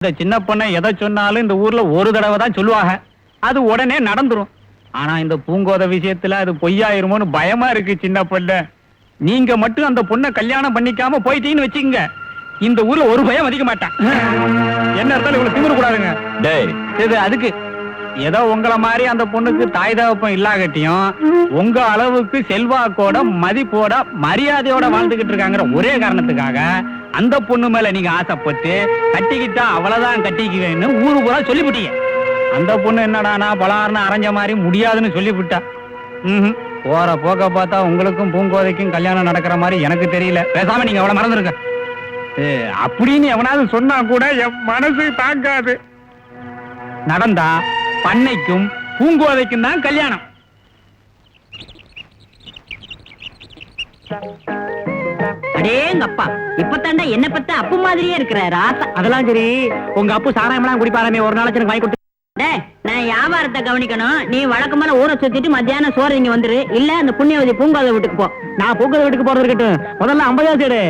இந்த சின்ன பொண்ணை எதை சொன்னாலும் இந்த ஊர்ல ஒரு தடவை தான் சொல்லுவாங்க, அது உடனே நடந்துரும். ஆனா இந்த பூங்கோத விஷயத்துல அது பொய்யாயிருமோன்னு பயமா இருக்கு. சின்ன பொண்ணு, நீங்க மட்டும் அந்த பொண்ணை கல்யாணம் பண்ணிக்காம போயிட்டீங்கன்னு வச்சுக்கங்க, இந்த ஊர்ல ஒரு பயம் அதிக மாட்டான். என்ன இருந்தாலும் இவ்வளவு திமிர கூடாதுங்க. டேய், இது அதுக்கு ஏதோ உங்களை மாதிரி அந்த பொண்ணுக்கு தாய் தகப்பம் இல்லாகட்டியும் உங்க அளவுக்கு செல்வாக்கோட மதிப்போட மரியாதையோட வாழ்ந்துகிட்டு இருக்காங்கிற ஒரே காரணத்துக்காக அந்த பொண்ணு மேல நீங்க ஆசைப்பட்டு கட்டிக்கிட்டா அவ்வளவுதான் கட்டிக்குவேன்னு ஊரு பூரா சொல்லிவிட்டீங்க. அந்த பொண்ணு என்னடானா பலார்னு அரைஞ்ச மாதிரி முடியாதுன்னு சொல்லிவிட்டா. போற போக்க பார்த்தா உங்களுக்கும் பூங்கோதைக்கும் கல்யாணம் நடக்கிற மாதிரி எனக்கு தெரியல. பேசாம நீங்க அவ்வளவு மறந்துருங்க அப்படின்னு எவனாவது சொன்னா கூட என் மனசு தாங்காது. நடந்தா பண்ணைக்கும் பூங்கோதைக்கும் தான் கல்யாணம். அடேங்கப்பா, இப்பதாண்டா என்ன பத்த அப்பு மாதிரியே இருக்கிற ராசா. அதெல்லாம் சரி, உங்க அப்பு சாராயமெல்லாம் குடிப்பாராமே, ஒரு நாளைக்கு எனக்கு வாங்கி கொடுத்து. நான் வியாபாரத்தை கவனிக்கணும். நீ வழக்கமான ஊரை சுத்திட்டு மத்தியானம் சோறு இங்க வந்துரு, இல்ல அந்த புண்ணியவதி பூங்காத வீட்டுக்கு போ. நான் பூங்கோதை வீட்டுக்கு போறது இருக்கட்டும், முதல்ல 50 சேடு.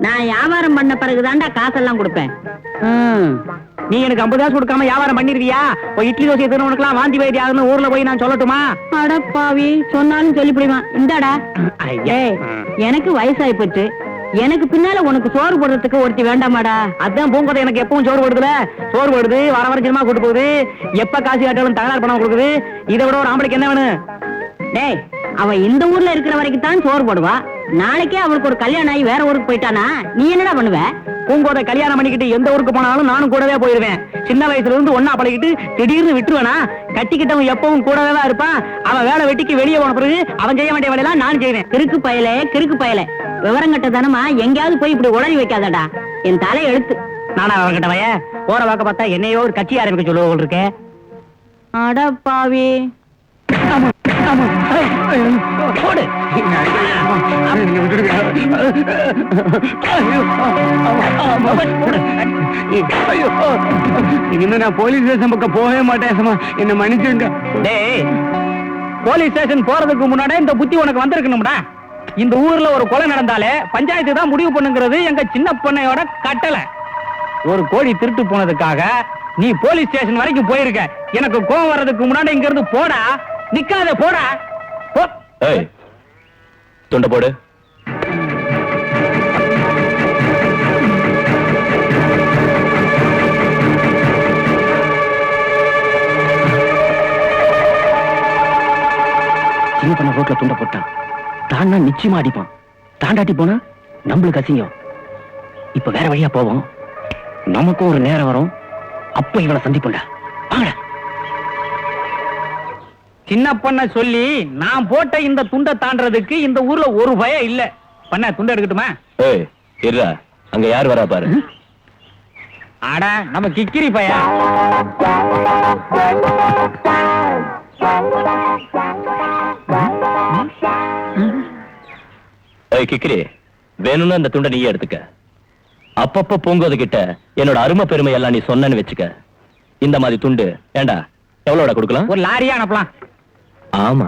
நான் வியாபாரம் பண்ண பிறகுதான்டா காசெல்லாம் கொடுப்பேன். நீ எனக்கு 50 கொடுக்காம வியாபாரம் பண்ணிருவியா? இட்லி தோசை திருவனுக்குலாம் வாந்தி வைத்தி ஆகுன்னு ஊர்ல போய் நான் சொல்லட்டுமா? அடப்பாவி, சொன்னாலும் சொல்லி பிடிவான். இந்தாடா. எனக்கு வயசாயி போச்சு, எனக்கு பின்னால உனக்கு சோறு போடுறதுக்கு ஒருத்தி வேண்டாமாடா? அதான் பூங்கோதை எனக்கு எப்பவும் சோறு போடுதுல. சோறு போடுது, வர வர சினிமா கூட்டு போகுது, எப்ப காசு காட்டாலும் தகராறு பணம் கொடுக்குது. இதை விட ஒரு ஆம்பளைக்கு என்ன வேணும்? டேய், அவ இந்த ஊர்ல இருக்கிற வரைக்கும் தான் சோறு போடுவா. நாளைக்கே அவளுக்கு ஒரு கல்யாணம் ஆகி வேற ஊருக்கு போயிட்டானா நீ என்னடா பண்ணுவ? பூங்கோதை கல்யாணம் பண்ணிக்கிட்டு எந்த ஊருக்கு போனாலும் நானும் கூடவே போயிருவேன். சின்ன வயசுல இருந்து ஒன்னா பழகிட்டு திடீர்னு விட்டுருவேனா? கட்டிக்கிட்டவன் எப்பவும் கூடவே தான் இருப்பான். அவன் வேலை வெட்டிக்கு வெளியே போன பிறகு அவன் செய்ய வேண்டிய வேலையெல்லாம் நான் செய்வேன். கிறுக்கு பயலே விவரங்கட்ட தானமா எங்கேயாவது போய் இப்படி உளறி வைக்காதடா. என் தலை எழுத்து. நானா விவரங்கட்டவைய? போற வாக்க பார்த்தா என்னையோ ஒரு கட்சி ஆரம்பிக்க சொல்லுவோம் இருக்கே. அடப்பாவி, நான் போலீஸ் ஸ்டேஷன் பக்கம் போகவே மாட்டேன். என்ன மன்னிச்சுங்க. போலீஸ் ஸ்டேஷன் போறதுக்கு முன்னாடி இந்த புத்தி உனக்கு வந்திருக்கணும்டா. இந்த ஊர்ல ஒரு கொலை நடந்தாலே பஞ்சாயத்து தான் முடிவு பண்ணுங்கிறது எங்க சின்ன பொண்ணையோட கட்டளை. ஒரு கோழி திருட்டு போனதுக்காக நீ போலீஸ் ஸ்டேஷன் வரைக்கும் போயிருக்க. எனக்கு கோவம் வர்றதுக்கு முன்னாடி இங்க இருந்து போடா, நிக்காத, போடா. துண்ட போடு. சின்ன பண்ண ரோட்ல துண்ட போட்டான். தாண்டா நிச்சயமா அடிப்பான். தாண்டாட்டி போனா நம்மளுக்கு அசிங்கம். இப்ப வேற வழியா போவோம். நமக்கும் ஒரு நேரம் வரும், அப்ப இவனை சந்திப்போம்டா. வாங்கடா. சின்ன பொண்ண சொல்லி நான் போட்ட இந்த துண்டை தாண்டறதுக்கு இந்த ஊர்ல ஒரு பயம் இல்ல. பண்ண துண்டை எடுக்கட்டுமா? இருடா, அங்க யார் வரா பாரு. ஆட, நம்ம கிக்கிரி பையா. கிக்கிரி, வேணும்னு அந்த துண்டை நீயே எடுத்துக்க. அப்பப்ப பூங்கோது கிட்ட என்னோட அருமை பெருமை எல்லாம் நீ சொன்னு வச்சுக்க. இந்த மாதிரி துண்டு ஏண்டா எவ்வளோட கொடுக்கலாம்? ஒரு லாரியா அனுப்பலாம். ஆமா,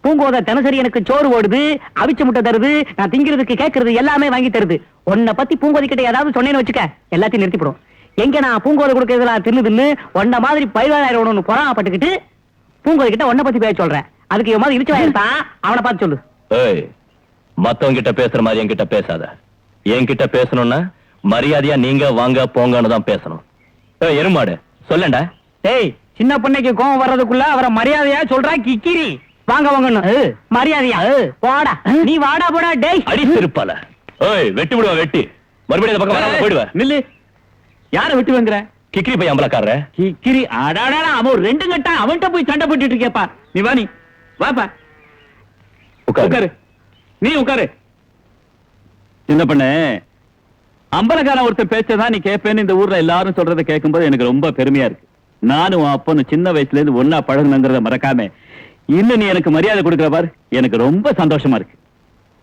பூங்கோதை தினசரி எனக்கு சோறு ஓடுது, அவிச்ச முட்டை தருது, நான் திங்கிறதுக்கு கேட்கறது எல்லாமே வாங்கி தருது. உன்னை பத்தி பூங்கோதை கிட்ட ஏதாவது சொன்னேன்னு வச்சுக்க, எல்லாத்தையும் நிறுத்திப்படும். எங்க நான் பூங்கோதை கொடுக்கறதுலாம் தின்னு ஒன்ன மாதிரி பயிராயிரம்னு பொறாமப்பட்டுக்கிட்டு பூங்கோதை கிட்ட உன்னை பத்தி பேச சொல்றேன். அதுக்கு என் மாதிரி இடிச்சு வாயிருந்தான், அவனை பார்த்து சொல்லு. மத்தவங்க கிட்ட பேசுற மாதிரி என்கிட்ட பேசாத. என்கிட்ட பேசணும்னா மரியாதையா நீங்க வாங்க போங்கன்னு தான் பேசணும். எருமாடு சொல்லண்டா. ஏய், சின்ன பொண்ணைக்கு கோவம் வர்றதுக்குள்ள அவரை மரியாதையா சொல்றா கிக்கிரி. வாங்க வாங்கன்னு மரியாதையா போடா. நீ வாடா போடா. டேய், அடி திருப்பால. வெட்டி விடுவா, வெட்டி மறுபடியும் இந்த பக்கம் வராம போயிடுவேன். நில்லு. யார வெட்டி வாங்குற? கிக்கிரி பையன் அம்பலக்காரர. கிக்கிரி ஆடாடா, அவன் ரெண்டு கட்டா அவன்கிட்ட போய் சண்டை போட்டுட்டு இருக்கேப்பா. நீ வா, நீ வாப்பா. உட்காரு, நீ உட்காரு. என்ன பண்ண? அம்பலக்காரன் ஒருத்தர் பேச்சதான் நீ கேட்பேன்னு இந்த ஊர்ல எல்லாரும் சொல்றதை கேட்கும்போது எனக்கு ரொம்ப பெருமையா இருக்கு. நானும் அப்பனும் சின்ன வயசுல இருந்து ஒன்னா பழகுனங்கிறத மறக்காம இன்னும் நீ எனக்கு மரியாதை கொடுக்கிற பாரு, எனக்கு ரொம்ப சந்தோஷமா இருக்கு.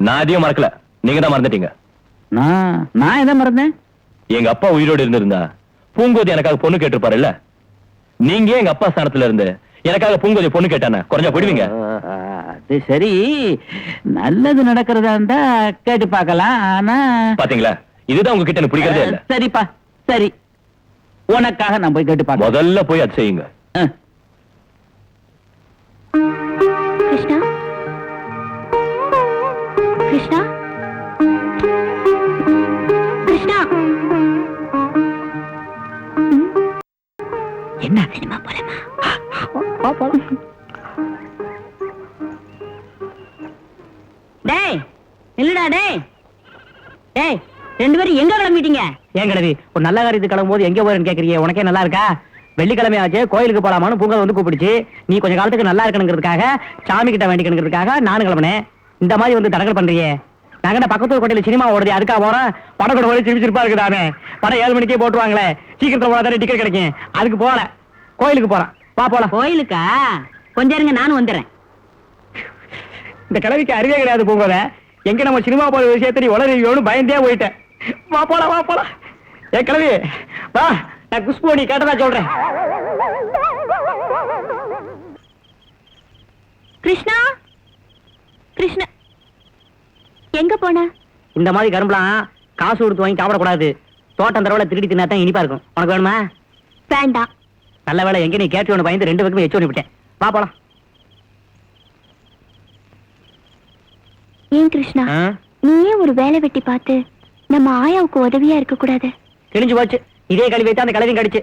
நான் அதையும் மறக்கல, நீங்க தான் மறந்துட்டீங்க. நான் எதை மறந்தேன்? எங்க அப்பா உயிரோடு இருந்திருந்தா பூங்கோதி எனக்காக பொண்ணு கேட்டிருப்பாருல்ல. நீங்க எங்க அப்பா ஸ்தானத்துல இருந்து எனக்காக பூங்கோதி பொண்ணு கேட்டானே குறைஞ்சா போயிடுவீங்க. அது சரி, நல்லது நடக்கிறதா இருந்தா கேட்டு பார்க்கலாம். ஆனா பாத்தீங்களா, இதுதான் உங்ககிட்ட எனக்கு பிடிக்கிறதே இல்ல. சரிப்பா, சரி, உனக்காக நான் போய் கேட்டு பார்க்க. முதல்ல போய் அது செய்யுங்க. கிருஷ்ணா கிருஷ்ணா கிருஷ்ணா என்ன சினிமா போலாமா? டேய் நில்லுடா டேய். டேய், 2 பேரும் எங்க கிளம்பிட்டீங்க? ஏன் கிழவி, ஒரு நல்ல காரியத்துக்கு கிளம்பும் போது எங்க போறேன்னு கேக்குறீங்க? உனக்கே நல்லா இருக்கா? வெள்ளிக்கிழமை ஆச்சு, கோயிலுக்கு போலாமான்னு பூங்கா வந்து கூப்பிடுச்சு. நீ கொஞ்ச காலத்துக்கு நல்லா இருக்கணுங்கிறதுக்காக, சாமி கிட்ட வேண்டிக்கணுங்கிறதுக்காக நானும் கிளம்பினேன். இந்த மாதிரி வந்து தடங்கல் பண்றியே. நாங்க பக்கத்து கோட்டையில சினிமா ஓடுது, அதுக்காக போறோம். படம் கூட போய் சிரிப்பா இருக்குதானே. படம் 7 மணிக்கே போட்டுவாங்களே, சீக்கிரத்துல போனா தானே டிக்கெட் கிடைக்கும். அதுக்கு போல கோயிலுக்கு போறோம். வா போலாம். கோயிலுக்கா? கொஞ்சம் இருங்க, நானும் வந்துடுறேன். இந்த கிழவிக்கு அறிவே கிடையாது பூங்கோத. எங்க நம்ம சினிமா போற விஷயத்தை நீ உளறியோன்னு பயந்தே போயிட்டேன். வா போலாம், வா போலாம். ஏ கிழவி வா, நான் குஷ்பு நீ கேட்டதா சொல்றேன். கிருஷ்ணா கிருஷ்ணா எங்க போன? இந்த மாதிரி கரும்புலாம் காசு கொடுத்து வாங்கி சாப்பிடக்கூடாது. தோட்டம் தரவுல திருடி தின்னா தான் இனிப்பா இருக்கும். உனக்கு வேணுமா? வேண்டாம். நல்ல வேலை, எங்க நீ கேட்டு ஒன்று பயந்து 2 பக்கமும் எச்சு விட்டேன். வா போலாம். ஏன் கிருஷ்ணா, நீயே ஒரு வேலை வெட்டி பார்த்து நம்ம ஆயாவுக்கு உதவியா இருக்க கூடாது? கிழிஞ்சு போச்சு. இதே கழுவி வச்சு அந்த கழுவியும் கடிச்சு.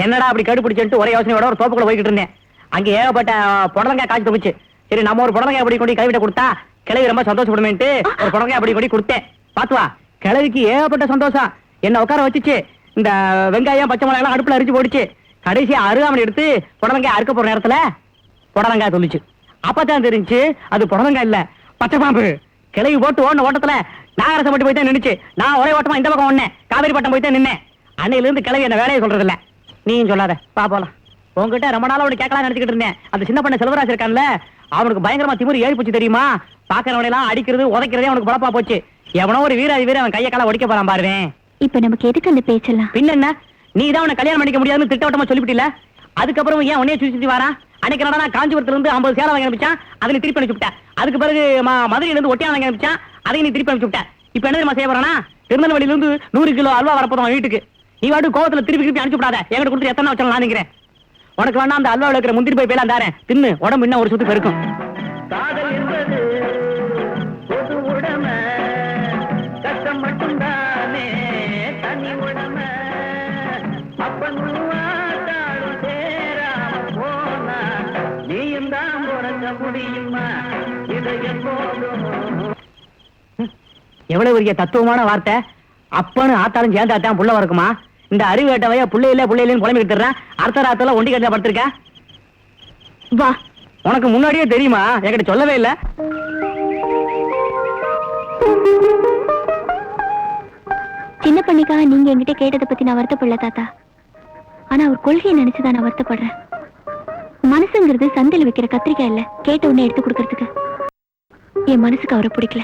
என்னடா அப்படி கடுப்பிடிச்சுட்டு ஒரே யோசனையோட ஒரு தோப்புக்குள்ள போய்கிட்டு இருந்தேன். அங்க ஏகப்பட்ட புடலங்காய் காய்ச்சி தப்பிச்சு. சரி, நம்ம ஒரு புடலங்காய் அப்படி கொண்டு கழுவிட்ட கொடுத்தா கிழவி ரொம்ப சந்தோஷப்படுமேன்ட்டு ஒரு புடலங்காய் அப்படி கொண்டு கொடுத்தேன். பாத்துவா, கிழவிக்கு ஏகப்பட்ட சந்தோஷம். என்ன உட்கார வச்சுச்சு. இந்த வெங்காயம் பச்சை மிளகாய் எல்லாம் அடுப்புல அரிச்சு போடுச்சு. கடைசியா அருகாமணி எடுத்து புடலங்காய் அறுக்க போற நேரத்துல புடலங்காய் சொல்லிச்சு. அப்பதான் தெரிஞ்சு அது புடலங்காய் இல்ல, பச்சை பாம்பு. கிளவி போட்டு ஓடின ஓட்டத்துல நாகரசம் மட்டும் போய் தான் நின்னுச்சு. நான் ஒரே ஓட்டமா இந்த பக்கம் ஒண்ணேன், காவேரி பட்டம் போய் தான் நின்னேன். அன்னையில இருந்து கிளவி என்ன வேலையை சொல்றது இல்ல. நீயும் சொல்லாத, பா போலாம். உங்ககிட்ட ரொம்ப நாளா அவனுக்கு கேட்கலாம் நினைச்சுக்கிட்டு இருந்தேன். அந்த சின்ன பண்ண செல்வராஜ் இருக்கான்ல, அவனுக்கு பயங்கரமா திமிரு ஏறி போச்சு தெரியுமா? பாக்கிறவனை எல்லாம் அடிக்கிறது உதைக்கிறதே அவனுக்கு பழப்பா போச்சு. எவனோ ஒரு வீராதி வீரன் அவன் கையை கால ஒடிக்க போறான் பாருவேன். இப்ப நமக்கு எதுக்கு அந்த பேச்செல்லாம்? பின்ன என்ன, நீ தான் அவனை கல்யாணம் பண்ணிக்க முடியாதுன்னு திட்டவட்டமா சொல்லிவிட்டில. அதுக்கப்புறம் ஏன் உன்னைய சுத்தி வரான்? அன்னைக்கு என்னடா காஞ்சிபுரத்துல இருந்து 50 சேலை வாங்கி அனுப்பிச்சான், அதை நீ திருப்பி அனுப்பிச்சு விட்ட. அதுக்கு பிறகு மதுரையில இருந்து ஒட்டியா வாங்கி அனுப்பிச்சான், அதை நீ திருப்பி அனுப்பிச்சு விட்ட. இப்ப என்ன செய்ய போறானா? திருநெல்வேலியில இருந்து 100 கிலோ அல்வா வரப்போதும் வீட்டுக்கு. நீ வாட்டு கோவத்துல திருப்பி அனுப்பிச்சு விடாத. என்கிட்ட கொடுத்து எத்தனை வச்சாலும் நான் நினைக்கிறேன். உனக்கு வேணா அந்த அல்வாவில் இருக்கிற முந்திரி போய் பேலாம் தாரேன், தின்னு உடம்பு இன்னும் ஒரு சுத்து பெருக்கும். காதல் என்பது பொது உடமை, கஷ்டம் மட்டும்தானே தனி உடமை. அப்பனும் ஆட்டாளும் சேராம போனா நீயும் தான் உறங்க முடியுமா? இதை எப்போதும். எவ்வளவு பெரிய தத்துவமான வார்த்தை. அப்பனு ஆத்தாலும் சேர்ந்தாத்தான் புள்ள வரக்குமா? இந்த அறிவு கேட்டவைய புள்ளையில புலம்பி எடுத்துறேன். அடுத்த ராத்திர ஒண்டி கட்டில படுத்திருக்க. வா, உனக்கு முன்னாடியே தெரியுமா? என்கிட்ட சொல்லவே இல்ல. சின்ன பண்ணிக்காக நீங்க என்கிட்ட கேட்டதை பத்தி நான் வருத்தப்படல தாத்தா. ஆனா அவர் கொள்கையை நினைச்சுதான் நான் வருத்தப்படுறேன். மனசுங்கிறது சந்தையில வைக்கிற கத்திரிக்காய் இல்ல, கேட்ட உடனே எடுத்து கொடுக்கறதுக்கு. என் மனசுக்கு அவரை பிடிக்கல.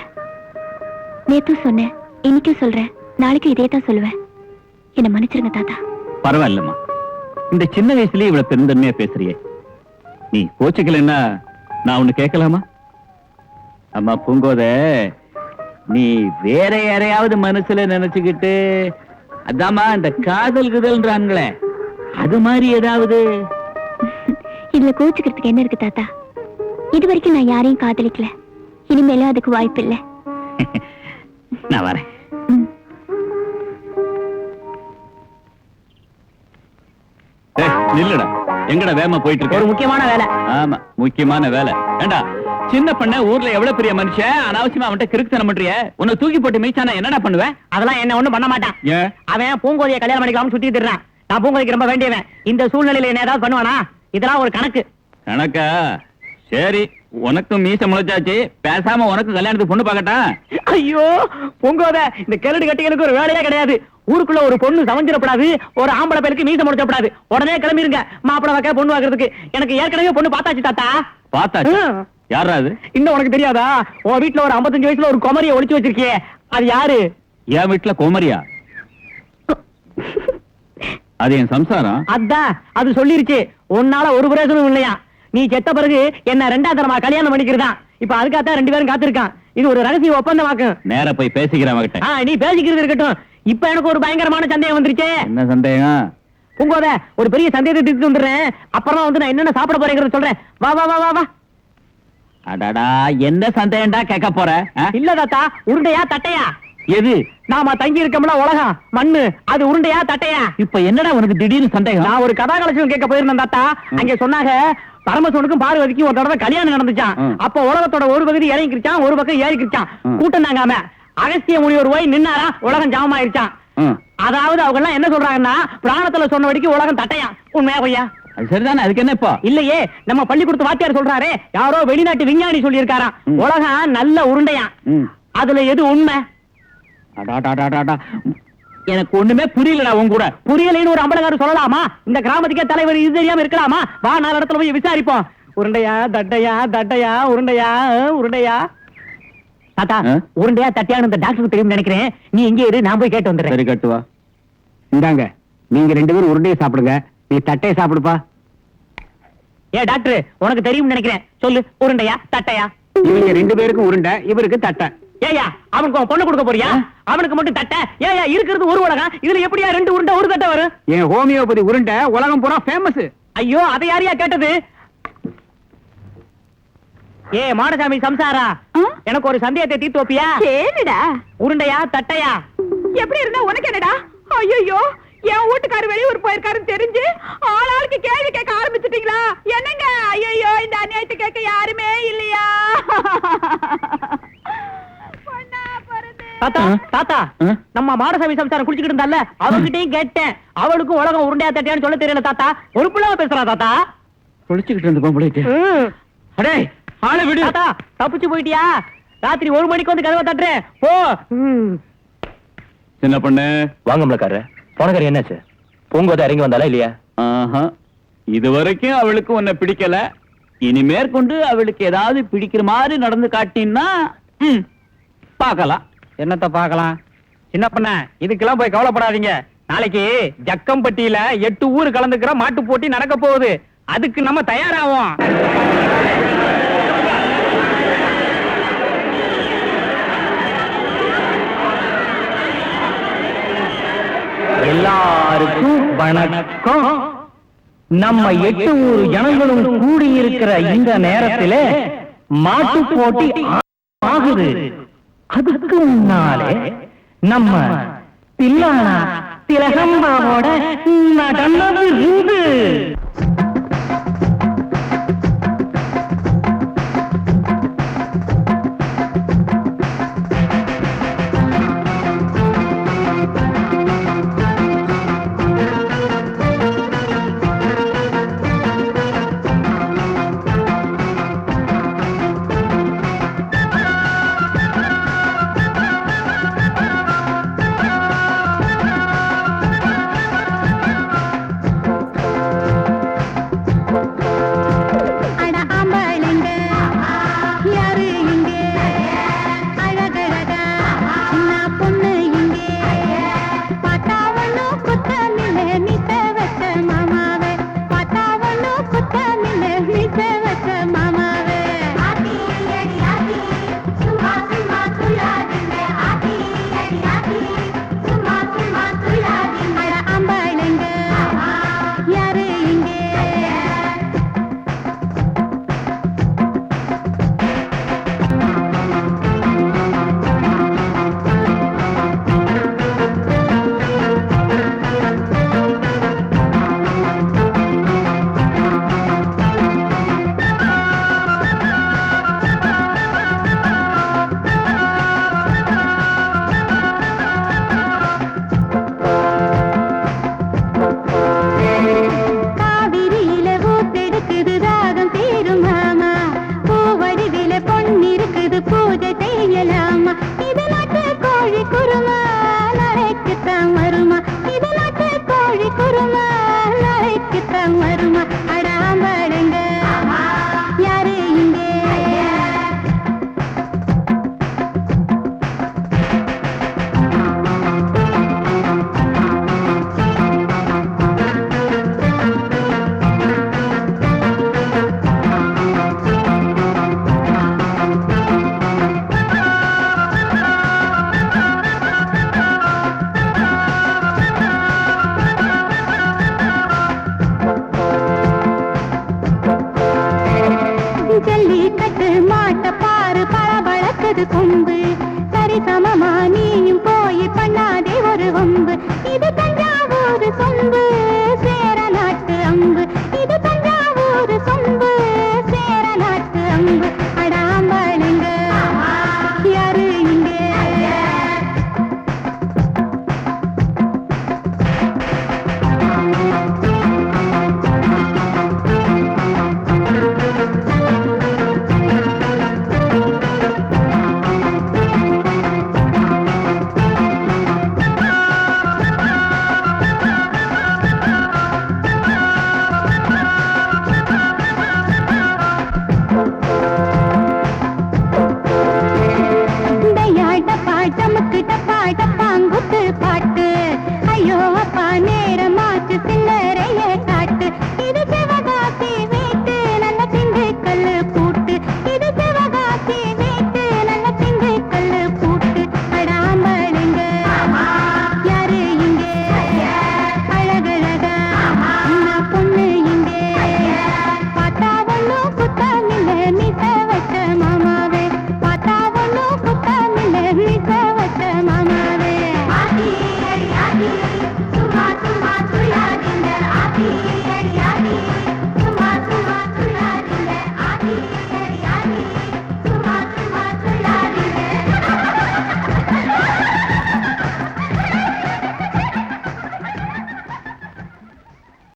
நேத்தும் சொன்னேன், இன்னைக்கும் சொல்றேன், நாளைக்கும் இதே தான் சொல்லுவேன். என்ன மன்னிச்சிருங்க தாத்தா. பரவாயில்லம்மா, இந்த சின்ன வயசுலயே இவ்வளவு பெருந்தன்மையா பேசுறியே. நீ கோச்சுக்கலன்னா நான் ஒண்ணு கேட்கலாமா? அம்மா பூங்கோத, நீ வேற யாரையாவது மனசுல நினைச்சுக்கிட்டு அதாம்மா இந்த காதல் குதல்ன்றாங்களே, அது மாதிரி ஏதாவது? இதுல கோச்சுக்கிறதுக்கு என்ன இருக்கு தாத்தா? இது வரைக்கும் நான் யாரையும் காதலிக்கல, இனிமேலும் அதுக்கு வாய்ப்பு இல்லை. நான் வரேன். நில்லுடா, எங்கடா வேகமா போயிட்டு இருக்க? ஒரு முக்கியமான வேலை. ஆமா, முக்கியமான வேலை. ஏண்டா சின்ன பண்ண ஊர்ல எவ்வளவு பெரிய மனுஷன், அனாவசியமா அவன்கிட்ட கிறுக்குத்தனம் பண்றிய? உன்னை தூக்கி போட்டு மீச்சானா என்னடா பண்ணுவேன்? அதெல்லாம் என்ன ஒண்ணும் பண்ண மாட்டான். ஏன்? அவன் பூங்கோதைய கல்யாணம் பண்ணிக்கலாம்னு சுத்தி திடுறான். நான் பூங்கோதைக்கு ரொம்ப வேண்டியவன். இந்த சூழ்நிலையில என்ன ஏதாவது பண்ணுவானா? இதெல்லாம் ஒரு கணக்கு. கணக்கா? சரி, உனக்கும் மீச முளைச்சாச்சு, பேசாம உனக்கு கல்யாணத்துக்கு பொண்ணு பாக்கட்டா? ஐயோ பூங்கோத, இந்த கிழடு கட்டிகளுக்கு ஒரு வேலையே கிடையாது. ஊருக்குள்ள ஒரு பொண்ணு சமைஞ்சிடப்படாது, ஒரு ஆம்பளை பேருக்கு மீச முடிச்சப்படாது. உடனே கிளம்பிருங்க மாப்பிள வைக்க பொண்ணு வாக்குறதுக்கு. எனக்கு ஏற்கனவே பொண்ணு பார்த்தாச்சு தாத்தா. பார்த்தாச்சு? யாரா அது? இன்னும் உனக்கு தெரியாதா? உன் வீட்டுல ஒரு 55 வயசுல ஒரு குமரியை ஒளிச்சு வச்சிருக்கியே, அது யாரு? என் வீட்டுல கோமரியா? அது என் சம்சாரம். அதான் அது சொல்லிருச்சு. உன்னால ஒரு பிரயோஜனம் இல்லையா? நீ செத்த பிறகு என்ன 2ஆம் தரமா கல்யாணம் பண்ணிக்கிறதா. இப்ப அதுக்காகத்தான் 2 பேரும் காத்திருக்கான். இது ஒரு ரகசிய ஒப்பந்தமாக்கும். நேர போய் பேசிக்கிறேன் அவகிட்ட. நீ பேசிக்கிறது இருக்கட்டும். இப்ப எனக்கு ஒரு பயங்கரமான சந்தேகம் வந்துருச்சு. என்ன சந்தேகம்? பூங்கோத, ஒரு பெரிய சந்தேகத்தை தீர்த்து வந்துடுறேன். அப்புறமா வந்து நான் என்னென்ன சாப்பிட போறேங்கிறத சொல்றேன். வா வா வா வா வா. அடடா, என்ன சந்தேகம்டா கேட்க போற? இல்ல தாத்தா, உருண்டையா தட்டையா? எது? நாம தங்கி இருக்கோம்ல உலகம், மண்ணு, அது உருண்டையா தட்டையா? இப்ப என்னடா உனக்கு திடீர்னு சந்தேகம்? நான் ஒரு கதாகலட்சம் கேட்க போயிருந்தேன் தாத்தா. அங்க சொன்னாங்க பரமசிவனுக்கும் பார்வதிக்கும் ஒரு தடவை கல்யாணம் நடந்துச்சான். அப்ப உலகத்தோட ஒரு பகுதி இறங்கிருச்சான், ஒரு பக்கம் ஏறிக்கிருச்சான். கூட்டம் தாங்காம அகஸ்திய முனிவர் போய் நின்னாரா, உலகம் ஜாமமாயிருச்சான். அதாவது அவங்க எல்லாம் என்ன சொல்றாங்கன்னா, பிராணத்துல சொன்ன வரைக்கும் உலகம் தட்டையா. உண்மையா பொய்யா? அது சரிதானே, அதுக்கு என்ன இப்போ? இல்லையே, நம்ம பள்ளிக்கூடத்து வாத்தியார் சொல்றாரே, யாரோ வெளிநாட்டு விஞ்ஞானி சொல்லி இருக்காராம், உலகம் நல்ல உருண்டையா. அதுல எது உண்மை? அடாடாடாடாடா, எனக்கு ஒண்ணுமே புரியலடா உன் கூட. புரியலைன்னு ஒரு அம்பலகாரர் சொல்லலாமா? இந்த கிராமத்துக்கே தலைவர் இது தெரியாம இருக்கலாமா? வா, 4 இடத்துல போய் விசாரிப்போம். உருண்டையா தட்டையா, தட்டையா உருண்டையா, உருண்டையா. தாத்தா, உருண்டையா தட்டையான்னு இந்த டாக்டருக்கு தெரியும் நினைக்கிறேன். நீ இங்கே இரு, நான் போய் கேட்டு வந்துடுறேன். சரி, கட்டுவா. இந்தாங்க, நீங்க 2 பேரும் உருண்டையை சாப்பிடுங்க, நீ தட்டையை சாப்பிடுப்பா. ஏ டாக்டர், உனக்கு தெரியும் நினைக்கிறேன், சொல்லு, உருண்டையா தட்டையா? இவங்க 2 பேருக்கும் உருண்டை, இவருக்கு தட்டை. ஏயா, அவனுக்கு உன் பொண்ணு கொடுக்க போறியா? அவனுக்கு மட்டும் தட்டை? ஏயா, இருக்கிறது ஒரு உலகம், இதுல எப்படியா 2 உருண்டை ஒரு தட்டை வரும்? என் ஹோமியோபதி உருண்டை உலகம் பூரா ஃபேமஸ். ஐயோ, அதை யாரையா கேட்டது? ஏ மாடசாமி சம்சாரா, எனக்கு ஒரு சந்தேகத்தை தீர்த்து வைப்பியா? கேளுடா. உருண்டையா தட்டையா? எப்படி இருந்தா உனக்கு என்னடா? ஐயோ, என் வீட்டுக்காரர் வெளியூர் போயிருக்காருன்னு தெரிஞ்சு ஆளாளுக்கு கேள்வி கேட்க ஆரம்பிச்சிட்டீங்களா? என்னங்க? ஐயோ, இந்த அநியாயத்தை கேட்க யாருமே இல்லையா? தாத்தா, தாத்தா, நம்ம மாடசாமி சம்சாரம் குளிச்சுக்கிட்டு இருந்தால, அவகிட்டையும் கேட்டேன். அவளுக்கும் உலகம் உருண்டையா தட்டையான்னு சொல்ல தெரியல தாத்தா. ஒரு பிள்ளைவ பேசுறா தாத்தா. குளிச்சுக்கிட்டு இருந்து பொம்பளைக்கு. அடே, ஆளை விடு தாத்தா. தப்பிச்சு போயிட்டியா? ராத்திரி 1 மணிக்கு வந்து கதவை தட்டுறேன், போ. என்ன பண்ண? வாங்கம்லக்காரர், போனக்கார என்னாச்சு? பூங்கோதை இறங்கி வந்தாலா இல்லையா? இது வரைக்கும் அவளுக்கு உன்னை பிடிக்கல. இனி மேற்கொண்டு அவளுக்கு ஏதாவது பிடிக்கிற மாதிரி நடந்து காட்டினா பார்க்கலாம். என்னத்த பார்க்கலாம்? சின்ன பண்ண, இதுக்கெல்லாம் போய் கவலைப்படாதீங்க. நாளைக்கு ஜக்கம்பட்டியில 8 ஊர் கலந்துக்கிற மாட்டு போட்டி நடக்க போகுது. அதுக்கு நம்ம தயாராவோம். எல்லாருக்கும் வணக்கம். நம்ம 8 ஊர் ஜனங்களும் கூடியிருக்கிற இந்த நேரத்துல மாட்டு போட்டி ஆகுது. அதுக்கு முன்னாலே நம்ம தில்லானா திலகம்பாவோட நடனது இருந்து